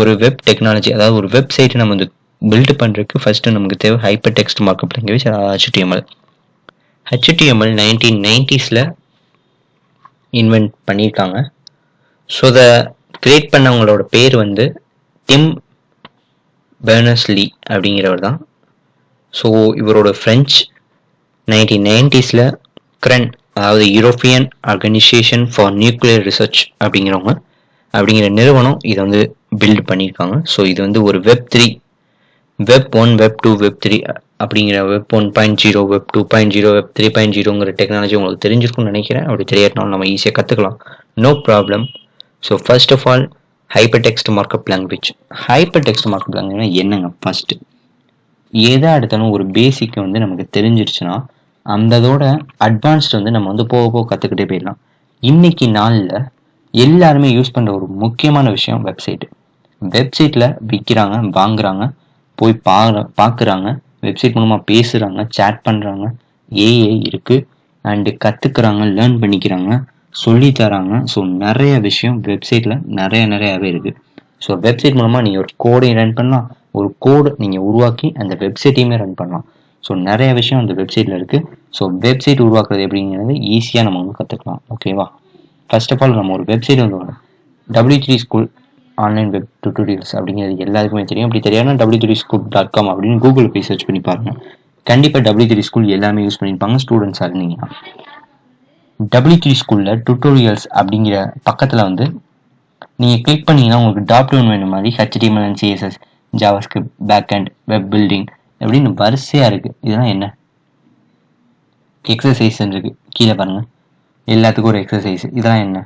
ஒரு web technology, அதாவது ஒரு வெப்சைட் நம்ம வந்து பில்ட் பண்றதுக்கு ஃபர்ஸ்ட் நமக்கு தேவை hyper text markup language, HTML. HTML 1990ஸ்ல இன்வென்ட் பண்ணியிருக்காங்க. ஸோ அதை கிரியேட் பண்ணவங்களோட பேர் வந்து டிம் பெர்னர்ஸ்-லீ அப்படிங்கிறவர் தான். ஸோ இவரோட ஃப்ரெஞ்ச் 1990ஸ்ல CREN, அதாவது European organisation for nuclear research அப்படிங்கிற நிறுவனம் இதை வந்து பில்ட் பண்ணியிருக்காங்க. ஸோ இது வந்து ஒரு வெப் 3, வெப் 1, வெப் 2, வெப் 3 அப்படிங்கிற வெப் 1.0, வெப் 2.0, வெப் 3.0ங்கிற டெக்னாலஜி உங்களுக்கு தெரிஞ்சிருக்கும்னு நினைக்கிறேன். அப்படி தெரியாட்டினாலும் நம்ம ஈஸியாக கற்றுக்கலாம், no problem. So first of all hypertext markup language. Hypertext markup language என்னங்க? ஃபர்ஸ்ட் எதா எடுத்தாலும் ஒரு பேசிக் வந்து நமக்கு தெரிஞ்சிருச்சுன்னா அந்ததோட அட்வான்ஸ்டு வந்து நம்ம வந்து போக போக கற்றுக்கிட்டே போயிடலாம். இன்னைக்கு நாளில் எல்லாருமே யூஸ் பண்ணுற ஒரு முக்கியமான விஷயம் வெப்சைட்டு. வெப்சைட்டில் விற்கிறாங்க, வாங்குறாங்க, போய் பார்க்குறாங்க, வெப்சைட் மூலமாக பேசுகிறாங்க, சேட் பண்ணுறாங்க, ஏஐ இருக்குது, அண்டு கற்றுக்குறாங்க, லேர்ன் பண்ணிக்கிறாங்க, சொல்லி தராங்க. ஸோ நிறைய விஷயம் வெப்சைட்டில் நிறையாவே இருக்குது. ஸோ வெப்சைட் மூலமாக நீங்கள் ஒரு கோடையும் ரன் பண்ணலாம், ஒரு கோடு நீங்கள் உருவாக்கி அந்த வெப்சைட்டையுமே ரன் பண்ணலாம். ஸோ நிறைய விஷயம் அந்த வெப்சைட்டில் இருக்குது. ஸோ வெப்சைட் உருவாக்குறது எப்படிங்கிறது ஈஸியாக நம்ம வந்து கற்றுக்கலாம். ஓகேவா? ஃபர்ஸ்ட் ஆஃப் ஆல் நம்ம ஒரு வெப்சைட் வந்து W3 school online web tutorials அப்படிங்கிறது எல்லாருக்குமே தெரியும். அப்படி தெரியாதுன்னா w3school.com அப்படின்னு கூகுள் போய் சர்ச் பண்ணி பாருங்க. கண்டிப்பாக W3 ஸ்கூல் எல்லாமே யூஸ் பண்ணியிருப்பாங்க ஸ்டூடெண்ட்ஸாக இருந்தீங்கன்னா. W3 ஸ்கூலில் டியூட்டோரியல்ஸ் அப்படிங்கிற பக்கத்தில் வந்து நீங்கள் கிளிக் பண்ணிங்கன்னா உங்களுக்கு டாப் டவுன் வேணும் மாதிரி HTML and CSS, JavaScript, backend, web building அப்படின்னு வரிசையாக இருக்குது. இதெல்லாம் என்ன? எக்ஸசைஸ் இருக்குது கீழே பாருங்கள், எல்லாத்துக்கும் ஒரு எக்ஸசைஸ். இதெல்லாம் என்ன?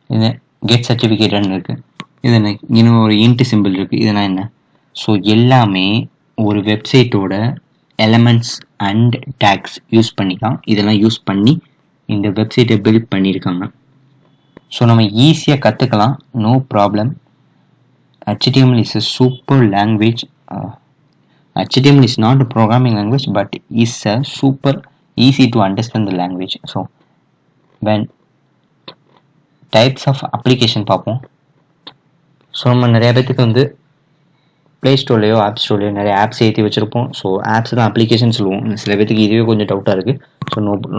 இது கெட் சர்டிஃபிகேட்னு இருக்குது. இது என்ன? இன்னும் ஒரு இன்ட் சிம்பிள் இருக்குது. இதெல்லாம் என்ன? ஸோ எல்லாமே ஒரு வெப்சைட்டோட எலமெண்ட்ஸ் அண்ட் டேக்ஸ் யூஸ் பண்ணிக்கலாம். இதெல்லாம் யூஸ் பண்ணி இந்த வெப்சைட்டை பில்ட் பண்ணியிருக்காங்க. ஸோ நம்ம ஈஸியாக கற்றுக்கலாம், no problem. HTML is a super language. HTML is not a programming language, but is a super easy to understand the language. So when types of application பார்ப்போம். ஸோ நம்ம நிறைய பேத்துக்கு வந்து ப்ளே ஸ்டோர்லையோ ஆப் ஸ்டோர்லையோ நிறைய apps ஏற்றி வச்சுருப்போம். So apps தான் application சொல்லுவோம். சில பேத்துக்கு இதுவே கொஞ்சம் டவுட்டாக இருக்குது. So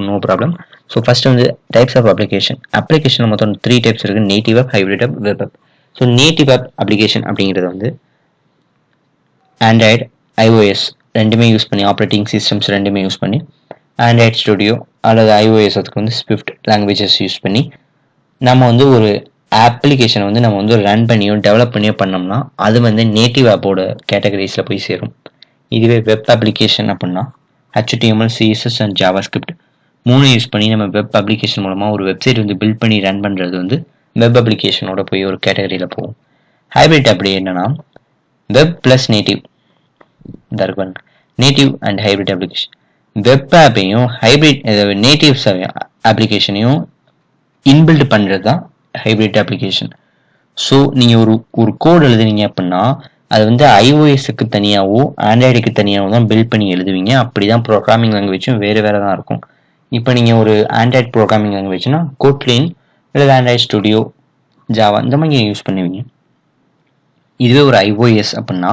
no problem. So first வந்து டைப்ஸ் ஆஃப் அப்ளிகேஷன் மொத்தம் 3 டைப்ஸ் இருக்குது: native app, hybrid app, web app. So native app application அப்படிங்கிறது வந்து ஆண்ட்ராய்டு, iOS ரெண்டுமே யூஸ் பண்ணி, ஆப்ரேட்டிங் சிஸ்டம்ஸ் ரெண்டுமே யூஸ் பண்ணி, ஆண்ட்ராய்டு ஸ்டுடியோ அல்லது iOS அதுக்கு வந்து ஸ்விஃப்ட் லாங்குவேஜஸ் யூஸ் பண்ணி நம்ம வந்து ஒரு அப்ளிகேஷனை வந்து நம்ம வந்து ரன் பண்ணியோ டெவலப் பண்ணியோ பண்ணோம்னா அது வந்து நேட்டிவ் ஆப்போட கேட்டகரிஸில் போய் சேரும். இதுவே வெப் அப்ளிகேஷன் அப்படின்னா HTML, CSS and JavaScript 3 use பண்ணி நம்ம வெப் அப்ளிகேஷன் மூலமாக ஒரு வெப்சைட் வந்து பில்ட் பண்ணி ரன் பண்ணுறது வந்து வெப் அப்ளிகேஷனோட போய் ஒரு கேட்டகரியில் போகும். ஹைப்ரிட் அப்படி என்னன்னா web plus native, native and hybrid application. Web ஆப்பையும் ஹைப்ரிட் நேட்டிவ் அப்ளிகேஷனையும் இன்பில்ட் பண்ணுறது தான் ஹைப்ரிட் அப்ளிகேஷன். ஸோ நீங்கள் ஒரு கோடு எழுதுனீங்க அப்படின்னா அது வந்து iOSக்கு தனியாகவோ ஆண்ட்ராய்டுக்கு தனியாகவோ தான் பில்ட் பண்ணி எழுதுவீங்க. அப்படி தான் ப்ரோக்ராமிங் லாங்குவேஜும் வேறு தான் இருக்கும். இப்போ நீங்கள் ஒரு ஆண்ட்ராய்டு ப்ரோக்ராமிங் லாங்குவேஜ்னா கோட்லின் இல்லை ஆண்ட்ராய்டு ஸ்டுடியோ, ஜாவா இந்த மாதிரி யூஸ் பண்ணுவீங்க. இதுவே ஒரு iOS அப்படின்னா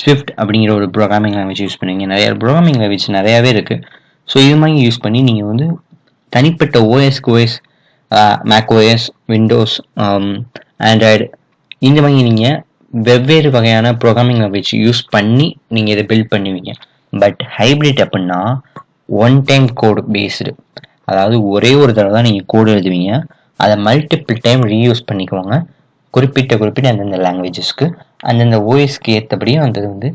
ஸ்விஃப்ட் அப்படிங்கிற ஒரு ப்ரோக்ராமிங் லாங்குவேஜ் யூஸ் பண்ணுவீங்க. நிறைய ப்ரோக்ராமிங் லாங்குவேஜ் நிறையாவே இருக்குது. ஸோ இது மாதிரி யூஸ் பண்ணி நீங்கள் வந்து தனிப்பட்ட OS, மேக்ஓஎஸ், விண்டோஸ், ஆண்ட்ராய்டு இந்த மாதிரி நீங்கள் வெவ்வேறு வகையான ப்ரோக்ராமிங் லாங்குவேஜ் யூஸ் பண்ணி நீங்கள் இதை பில்ட் பண்ணுவீங்க. பட் ஹைப்ரிட் அப்படின்னா ஒன் டைம் கோடு பேஸ்டு, அதாவது ஒரே ஒரு தடவை தான் நீங்கள் கோடு எழுதுவீங்க, அதை மல்டிபிள் டைம் ரீயூஸ் பண்ணிக்குவாங்க. குறிப்பிட்ட அந்தந்த லாங்குவேஜஸ்க்கு அந்தந்த ஓஎஸ்க்கு ஏற்றபடியும் அந்த வந்து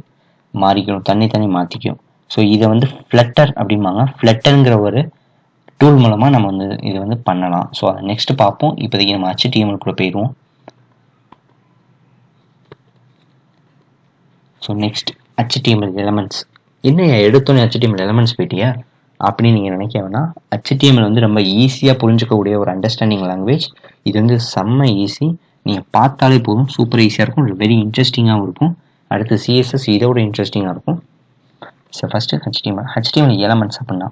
மாறிக்கணும், தனி மாற்றிக்கும். ஸோ இதை வந்து ஃப்ளட்டர் அப்படிம்பாங்க. ஃப்ளட்டருங்கிற ஒரு டூல் மூலமாக நம்ம வந்து இதை வந்து பண்ணலாம். ஸோ அதை நெக்ஸ்ட் பார்ப்போம். இப்போதைக்கு நம்ம HTML கூட போயிடுவோம். So next HTML elements. என்ன எடுத்தோன்னே HTML எலமெண்ட்ஸ் போயிட்டியா அப்படின்னு நீங்கள் நினைக்க வேணாம். HTML வந்து ரொம்ப ஈஸியாக புரிஞ்சுக்கக்கூடிய ஒரு அண்டர்ஸ்டாண்டிங் லாங்குவேஜ். இது வந்து செம்ம ஈஸி, நீங்கள் பார்த்தாலே போதும், சூப்பர் ஈஸியாக இருக்கும், வெரி இன்ட்ரெஸ்டிங்காகவும் இருக்கும். அடுத்து CSS இதோட இன்ட்ரெஸ்டிங்காக இருக்கும். ஸோ ஃபஸ்ட்டு HTML எலமெண்ட்ஸ் அப்படின்னா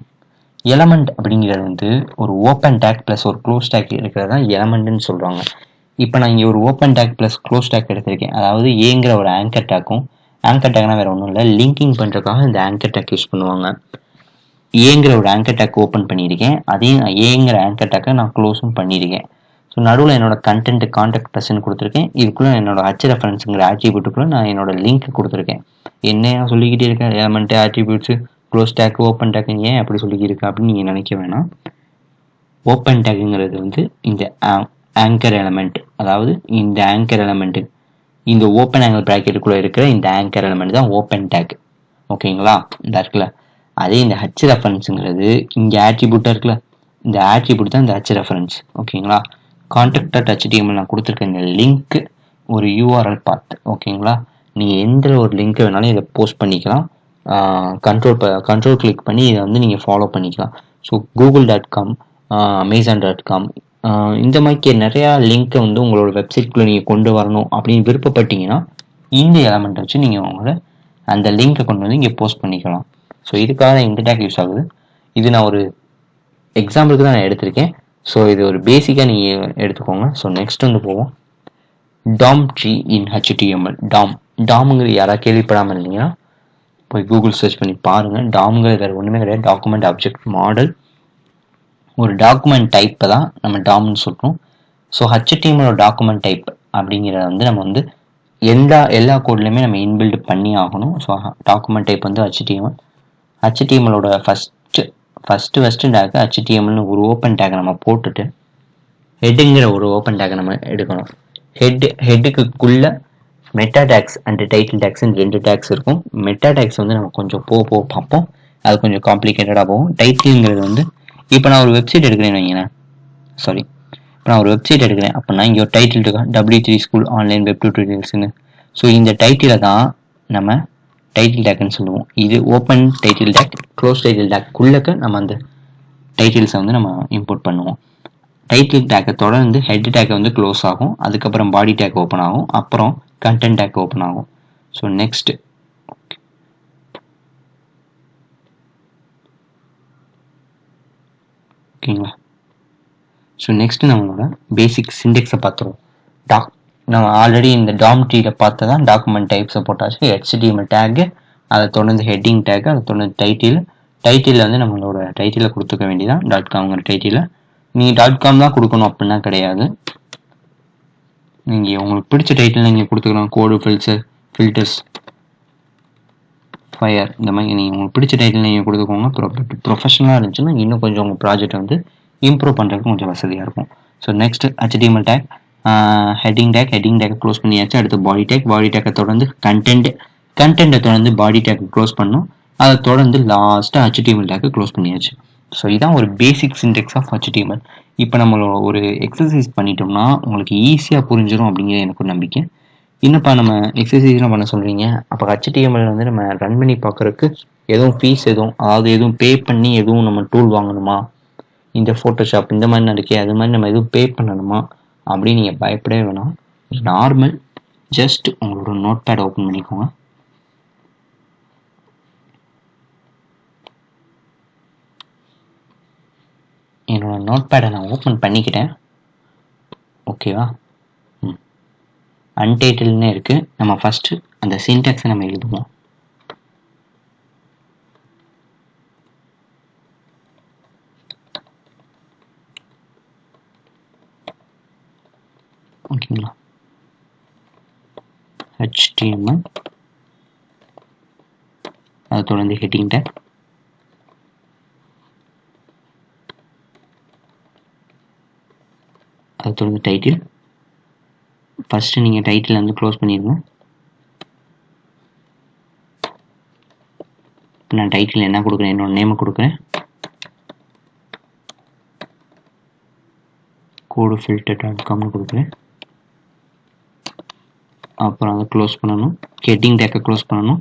எலமெண்ட் அப்படிங்கிறது வந்து ஒரு ஓப்பன் டேக் ப்ளஸ் ஒரு க்ளோஸ் டேக் இருக்கிறது தான் எலமெண்ட்னு சொல்கிறாங்க. இப்போ நான் இங்கே ஒரு open take plus close take எடுத்திருக்கேன். அதாவது ஏங்கிற ஒரு ஆங்கர் டேக்கும், ஆங்கர் டேக்னா வேறு ஒன்றும் இல்லை, லிங்கிங் பண்ணுறதுக்காக இந்த ஆங்கர் டேக் யூஸ் பண்ணுவாங்க. ஏங்கிற ஒரு ஆங்கர் டேக் ஓப்பன் பண்ணியிருக்கேன், அதையும் ஏங்கிற ஆங்கர் டேக்கை நான் க்ளோஸும் பண்ணியிருக்கேன். ஸோ நடுவில் என்னோட கண்டென்ட் கான்டாக்ட் பர்சன் கொடுத்துருக்கேன். இதுக்குள்ளே என்னோட ஹச் ரெஃபரன்ஸுங்கிற ஆட்ரிபியூட்டுக்குள்ளே நான் என்னோட லிங்க் கொடுத்துருக்கேன். என்ன சொல்லிக்கிட்டே இருக்கேன், element attributes close tag open tag ஏன் அப்படி சொல்லிக்கிட்டு இருக்கேன் அப்படின்னு நீங்கள் நினைக்க வேணாம். ஓப்பன் டேக்குங்கிறது வந்து இந்த ஆங்கர் எலமெண்ட், அதாவது இந்த ஆங்கர் எலமெண்ட், இந்த ஓப்பன் ஆங்கிள் ப்ராக்கெட்டுக்குள்ளே இருக்கிற இந்த ஆங்கர் எலமெண்ட் தான் ஓப்பன் டேக். ஓகேங்களா, இந்த இருக்குல்ல. அதே இந்த ஹச் ரெஃபரன்ஸுங்கிறது இங்கே ஆட்ரிபியூட்டாக இருக்குல்ல, இந்த ஆட்ரிபியூட் தான் இந்த ஹச் ரெஃபரன்ஸ். ஓகேங்களா, contact.html நான் கொடுத்துருக்க இந்த லிங்க் ஒரு யூஆர்எல் பாத். ஓகேங்களா, நீங்கள் எந்த ஒரு லிங்க் வேணாலும் இதை போஸ்ட் பண்ணிக்கலாம். கண்ட்ரோல் கிளிக் பண்ணி இதை வந்து நீங்கள் ஃபாலோ பண்ணிக்கலாம். ஸோ google.com, amazon.com இந்த மாதிரி நிறையா லிங்க்கை வந்து உங்களோட வெப்சைட்குள்ளே நீங்கள் கொண்டு வரணும் அப்படின்னு விருப்பப்பட்டீங்கன்னா இந்த எலமெண்ட் வச்சு நீங்கள் உங்களோட அந்த லிங்கை கொண்டு வந்து இங்கே போஸ்ட் பண்ணிக்கலாம். ஸோ இதுக்காக இந்த டேக் யூஸ் ஆகுது. இது நான் ஒரு எக்ஸாம்பிளுக்கு தான் நான் எடுத்திருக்கேன். ஸோ இது ஒரு பேசிக்காக நீங்கள் எடுத்துக்கோங்க. ஸோ நெக்ஸ்ட் வந்து போவோம். டாம் ட்ரீ இன் HTML. டாமுங்கிறது யாராவது கேள்விப்படாமல் இருந்தீங்கன்னா போய் கூகுள் சர்ச் பண்ணி பாருங்கள். டாமுங்கிறது வேறு ஒன்றுமே கிடையாது, டாக்குமெண்ட் ஆப்ஜெக்ட் மாடல். ஒரு டாக்குமெண்ட் டைப்பை தான் நம்ம டாம்னு சொல்கிறோம். ஸோ HTML டாக்குமெண்ட் டைப் அப்படிங்கிறத வந்து நம்ம வந்து எல்லா கோட்லையுமே நம்ம இன்பில்ட் பண்ணி ஆகணும். ஸோ டாக்குமெண்ட் டைப் வந்து HTMLோட ஃபஸ்ட்டு டேக் HTMLனு ஒரு ஓப்பன் டேக் நம்ம போட்டுட்டு ஹெட்டுங்கிற ஒரு ஓப்பன் டேக் நம்ம எடுக்கணும். ஹெட்டுக்குள்ள மெட்டா டேக்ஸ் அண்ட் டைட்டில் டேக்ஸ்ன்னு 2 டேக்ஸ் இருக்கும். மெட்டா டேக்ஸ் வந்து நம்ம கொஞ்சம் போக பார்ப்போம், அது கொஞ்சம் காம்ப்ளிகேட்டடாக போகும். டைட்டில்ங்கிறது வந்து இப்போ நான் ஒரு வெப்சைட் எடுக்கிறேன்னு வைங்களேன், இப்போ நான் ஒரு வெப்சைட் எடுக்கிறேன் அப்படின்னா இங்கே ஒரு டைட்டில் இருக்கா, W3 ஸ்கூல் ஆன்லைன் வெப் டியூட்டோரியல்ஸ்னு. ஸோ இந்த டைட்டிலை தான் நம்ம டைட்டில் டேக்னு சொல்லுவோம். இது open title tag, close title டேக்குள்ளக்க நம்ம அந்த டைட்டில்ஸை வந்து நம்ம இம்போர்ட் பண்ணுவோம். டைட்டில் டேக்கை தொடர்ந்து ஹெட் டேக்கை வந்து க்ளோஸ் ஆகும், அதுக்கப்புறம் பாடி டேக் ஓப்பன் ஆகும், அப்புறம் கண்டென்ட் டேக் ஓப்பன் ஆகும். ஸோ நெக்ஸ்ட் ஓகேங்களா. ஸோ நெக்ஸ்ட் நம்மளோட பேசிக் சிண்டெக்ஸை பார்த்துருவோம். நம்ம ஆல்ரெடி இந்த டாம் ட்ரீயில் பார்த்து தான் டாக்குமெண்ட் டைப்ஸை போட்டாச்சு. HTML டேக்கு, அதை தொடர்ந்து ஹெட்டிங் டேக்கு, அதை தொடர்ந்து டைட்டில் வந்து நம்மளோட டைட்டிலை கொடுத்துக்க வேண்டியதான் .comங்கிற டைட்டில். நீங்கள் .com தான் கொடுக்கணும் அப்படின்னா கிடையாது, நீங்கள் உங்களுக்கு பிடிச்ச டைட்டில் நீங்கள் கொடுத்துக்கலாம். கோடு ஃபில்டர்ஸ் ஃபயர் இந்த மாதிரி நீங்கள் உங்களுக்கு பிடிச்ச டைட்டில் நீங்கள் கொடுத்துக்கோங்க. ப்ரொஃபஷனலாக இருந்துச்சுன்னா இன்னும் கொஞ்சம் உங்கள் ப்ராஜெக்ட் வந்து இம்ப்ரூவ் பண்ணுறதுக்கு கொஞ்சம் வசதியாக இருக்கும். So next HTML take, heading take close பண்ணியாச்சு. அடுத்து பாடி டேக்கை தொடர்ந்து கண்டென்ட்டை தொடர்ந்து பாடி டேக் க்ளோஸ் பண்ணணும். அதை தொடர்ந்து லாஸ்ட்டாக HTML டேக்கை க்ளோஸ் பண்ணியாச்சு. ஸோ இதான் ஒரு பேசிக் சிண்டெக்ஸ் ஆஃப் HTML. இப்போ நம்மளோட ஒரு எக்ஸசைஸ் பண்ணிட்டோம்னா உங்களுக்கு ஈஸியாக புரிஞ்சிடும் அப்படிங்கிற எனக்கு ஒரு நம்பிக்கை. இன்னும்ப்பா நம்ம எக்ஸசைஸ்லாம் பண்ண சொல்கிறீங்க, அப்போ HTML வந்து நம்ம ரன் பண்ணி பார்க்குறதுக்கு எதுவும் ஃபீஸ் எதுவும் பே பண்ணி எதுவும் நம்ம டூல் வாங்கணுமா, இந்த ஃபோட்டோஷாப் இந்த மாதிரி இருக்கே அது மாதிரி நம்ம எதுவும் பே பண்ணணுமா அப்படின்னு நீங்கள் பயப்படவே வேணாம். நார்மல் ஜஸ்ட் உங்களோட நோட் பேட் ஓப்பன் பண்ணிக்கோங்க. என்னோட நோட் பேடை நான் ஓப்பன் பண்ணிக்கிட்டேன். ஓகேவா, அன்டைட்டில்னே இருக்குது. நம்ம ஃபஸ்ட்டு அந்த சின்டாக்ஸை நம்ம எழுதுவோம். ஓகேங்களா, HTML, அதை தொடர்ந்து ஹெட்டிங் டேக், அதை தொடர்ந்து டைட்டில். ஃபஸ்ட்டு நீங்கள் டைட்டில் வந்து க்ளோஸ் பண்ணிடுங்க. இப்போ நான் டைட்டில் என்ன கொடுக்குறேன், என்னோட நேமை கொடுக்குறேன். codefilter.comனு கொடுக்குறேன். அப்புறம் அதை க்ளோஸ் பண்ணணும், ஹெட்டிங் டேக்கை க்ளோஸ் பண்ணணும்.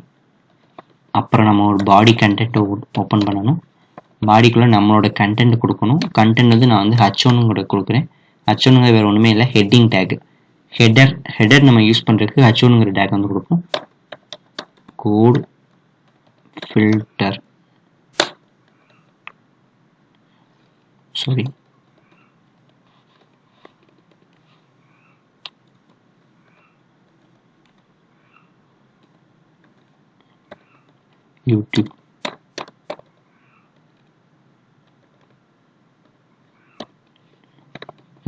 அப்புறம் நம்ம ஒரு பாடி கண்டென்ட்டை ஓப்பன் பண்ணணும். பாடிக்குள்ளே நம்மளோட கண்டென்ட் கொடுக்கணும். கண்டென்ட் வந்து நான் வந்து H1 கூட கொடுக்குறேன். H1 வேறு ஒன்றுமே இல்லை, ஹெட்டிங் டேக். ஹெடர் நம்ம யூஸ் பண்ணுறதுக்கு H1 டேக் வந்து கொடுப்போம். கோட் ஃபில்டர் யூடியூப்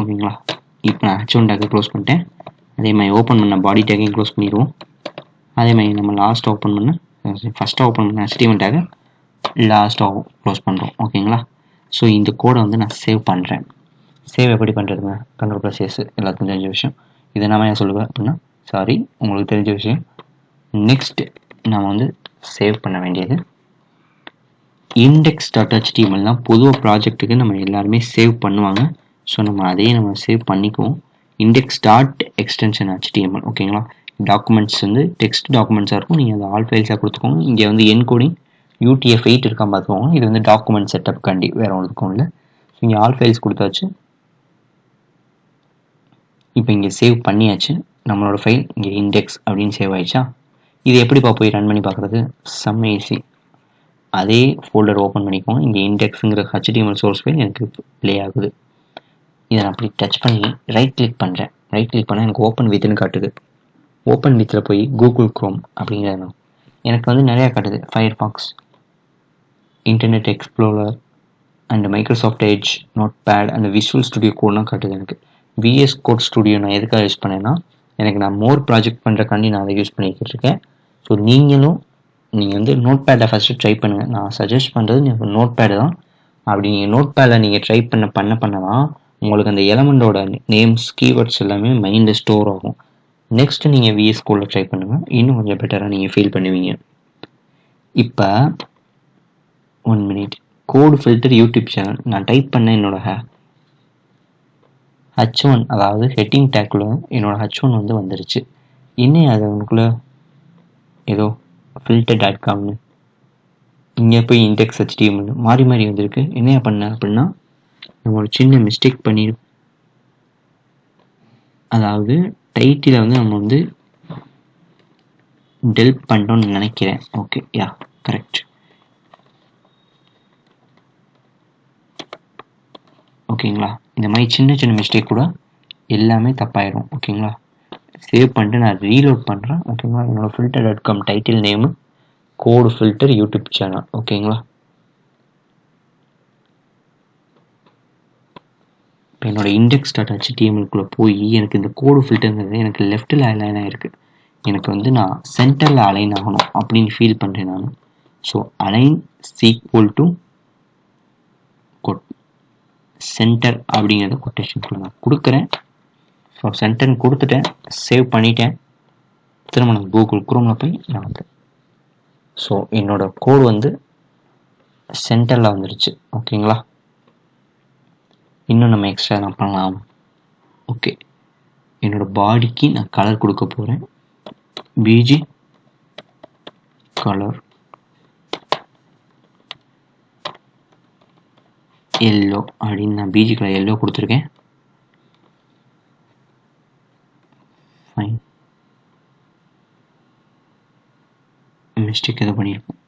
ஓகேங்களா. இப்போ நான் h1 டேக்கை க்ளோஸ் பண்ணிட்டேன். அதே மாதிரி ஓப்பன் பண்ண பாடி டேக்கையும் க்ளோஸ் பண்ணிடுவோம். அதே மாதிரி நம்ம ஃபஸ்ட்டாக ஓப்பன் பண்ண HTML டேக்கை லாஸ்ட்டாக க்ளோஸ் பண்ணுறோம். ஓகேங்களா. ஸோ இந்த கோடை வந்து நான் சேவ் பண்ணுறேன். சேவ் எப்படி பண்ணுறதுங்க? Ctrl+S எல்லாத்துக்கும் தெரிஞ்ச விஷயம். இதை நான் ஏன் சொல்லுவேன் அப்படின்னா, சாரி, உங்களுக்கு தெரிஞ்ச விஷயம். நெக்ஸ்ட் நம்ம வந்து சேவ் பண்ண வேண்டியது index.html தான். பொதுவாக ப்ராஜெக்ட்டுக்கு நம்ம எல்லாருமே சேவ் பண்ணுவாங்க. ஸோ நம்ம அதையே நம்ம சேவ் பண்ணிக்குவோம். index.extension.html ஓகேங்களா. டாக்குமெண்ட்ஸ் வந்து டெக்ஸ்ட் டாக்குமெண்ட்ஸாக இருக்கும். நீங்கள் அதை ஆல் ஃபைல்ஸாக கொடுத்துக்கோங்க. இங்கே வந்து என்கோடிங் UTF-8 இருக்கான்னு பார்த்துக்கோங்க. இது வந்து டாக்குமெண்ட் செட்டப் காண்டி, வேறு ஒன்று இருக்கும் இல்லை. இங்கே ஆல் ஃபைல்ஸ் கொடுத்தாச்சு. இப்போ இங்கே சேவ் பண்ணியாச்சு. நம்மளோட ஃபைல் இங்கே இண்டெக்ஸ் அப்படின்னு சேவ் ஆயிடுச்சா. இது எப்படிப்பா போய் ரன் பண்ணி பார்க்குறது? செம்ம ஈஸி. அதே ஃபோல்டர் ஓப்பன் பண்ணிக்கோங்க. இங்கே இண்டெக்ஸுங்கிற HTML சோர்ஸ் ஃபைல் எனக்கு ப்ளே ஆகுது. இதை நான் அப்படி டச் பண்ணி ரைட் கிளிக் பண்ணுறேன். ரைட் கிளிக் பண்ணால் எனக்கு ஓப்பன் வித்னு காட்டுது. ஓப்பன் வித்தில் போய் கூகுள் குரோம் அப்படிங்கிறது எனக்கு வந்து நிறையா காட்டுது. Firefox, Internet Explorer and Microsoft Edge, notepad and visual studio கோட்லாம் காட்டுது எனக்கு. VS கோட் ஸ்டுடியோ நான் எதுக்காக யூஸ் பண்ணேன்னா, எனக்கு நான் மோர் ப்ராஜெக்ட் பண்ணுறக்காண்டி நான் அதை யூஸ் பண்ணிக்கிட்டு இருக்கேன். ஸோ நீங்கள் வந்து நோட் பேடை ஃபஸ்ட்டு ட்ரை பண்ணுங்கள். நான் சஜஸ்ட் பண்ணுறது நீங்கள் நோட் பேடு தான். அப்படி நீங்கள் நோட் பேடில் நீங்கள் ட்ரை பண்ணதான் உங்களுக்கு அந்த எலமெண்டோட நேம்ஸ், கீவேர்ட்ஸ் எல்லாமே மைண்டில் ஸ்டோர் ஆகும். நெக்ஸ்ட்டு நீங்கள் VS கோடில் ட்ரை பண்ணுங்கள். இன்னும் கொஞ்சம் பெட்டராக நீங்கள் ஃபீல் பண்ணுவீங்க. இப்போ 1 minute கோடு ஃபில்டர் யூடியூப் சேனல் நான் டைப் பண்ண என்னோட H1 அதாவது ஹெட்டிங் டேக்குள்ள என்னோட H1 வந்து வந்துருச்சு. இன்னும் அது உனக்குள்ள ஏதோ filter.comனு இங்கே போய் இண்டெக்ஸ் HTML மாறி வந்திருக்கு. என்ன பண்ண அப்படின்னா, நம்ம ஒரு சின்ன மிஸ்டேக் பண்ணிடும். அதாவது டைட்டில் வந்து நம்ம வந்து டெல்ட் பண்ணிட்டோம்னு நினைக்கிறேன். Okay, yeah correct. ஓகேங்களா. இந்த மாதிரி சின்ன மிஸ்டேக் கூட எல்லாமே தப்பாயிடும். ஓகேங்களா. சேவ் பண்ணிட்டு நான் ரீலோட் பண்ணுறேன். ஓகேங்களா. என்னோட filter.com டைட்டில் நேமு கோடு ஃபில்டர் யூடியூப் சேனல். ஓகேங்களா. இப்போ என்னோட index.html போய் எனக்கு இந்த கோடு ஃபில்டருங்கிறது எனக்கு லெஃப்டில் அலைன் ஆகிருக்கு. எனக்கு வந்து நான் சென்டரில் அலைன் ஆகணும் அப்படின்னு ஃபீல் பண்ணுறேன் நான். So align equal to centre அப்படிங்கிறத கொட்டேஷனுக்குள்ள நான் கொடுக்குறேன். ஸோ சென்டர்னு கொடுத்துட்டேன், சேவ் பண்ணிட்டேன். திரும்ப நான் கூகுள் குரோமில் போய் நான் வந்து ஸோ என்னோட கோடு வந்து சென்டரில் வந்துடுச்சு. ஓகேங்களா. இன்னும் நம்ம எக்ஸ்ட்ரா நான் பண்ணலாம். ஓகே, என்னோட பாடிக்கு நான் கலர் கொடுக்க போகிறேன். பிஜி கலர் எல்லோ அப்படின்னு நான் பிஜி கலர் எல்லோ கொடுத்துருக்கேன். ஃபைன், மிஸ்டேக் எதோ பண்ணியிருக்கேன்.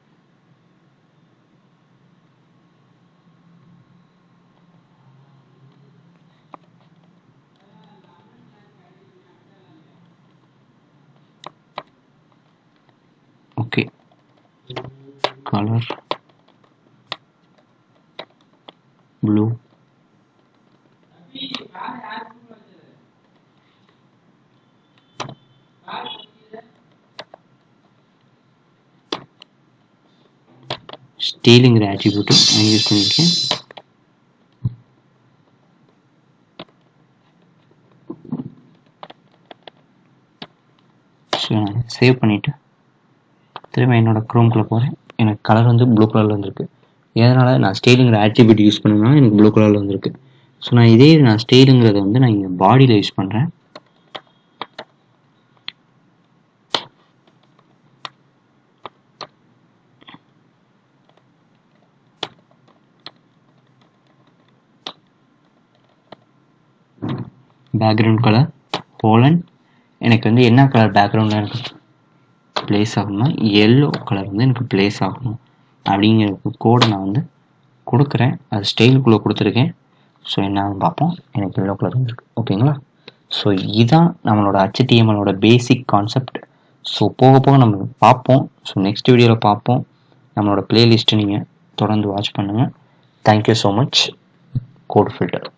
ஓகே, கலர் ப்ளூ, ஸ்டைலுங்கிற ஆட்ரிபியூட்டை நான் யூஸ் பண்ணியிருக்கேன். ஸோ நான் சேவ் பண்ணிவிட்டு திரும்ப என்னோடய க்ரோம்குள்ளே போகிறேன். எனக்கு கலர் வந்து ப்ளூ கலரில் வந்திருக்கு. எதனால் நான் ஸ்டைலுங்கிற ஆட்ரிபியூட் யூஸ் பண்ணணும்னா எனக்கு ப்ளூ கலரில் வந்திருக்கு. ஸோ நான் இதே நான் ஸ்டைலுங்கிறத வந்து நான் இங்கே பாடியில் யூஸ் பண்ணுறேன். பேக்ரவுண்ட் கலர் ஹோலன், எனக்கு வந்து என்ன கலர் பேக்ரவுண்டில் எனக்கு ப்ளேஸ் ஆகணும்னா எல்லோ கலர் வந்து எனக்கு ப்ளேஸ் ஆகணும் அப்படிங்கிற கோடை நான் வந்து கொடுக்குறேன். அது ஸ்டைலுக்குள்ளே கொடுத்துருக்கேன். ஸோ என்னன்னு பார்ப்போம். எனக்கு எல்லோ கலர் வந்துருக்கு. ஓகேங்களா. ஸோ இதுதான் நம்மளோட HTML பேசிக் கான்செப்ட். ஸோ போக நம்ம பார்ப்போம். ஸோ நெக்ஸ்ட் வீடியோவில் பார்ப்போம். நம்மளோட பிளேலிஸ்ட்டு நீங்கள் தொடர்ந்து வாட்ச் பண்ணுங்கள். Thank you so much. Code filter.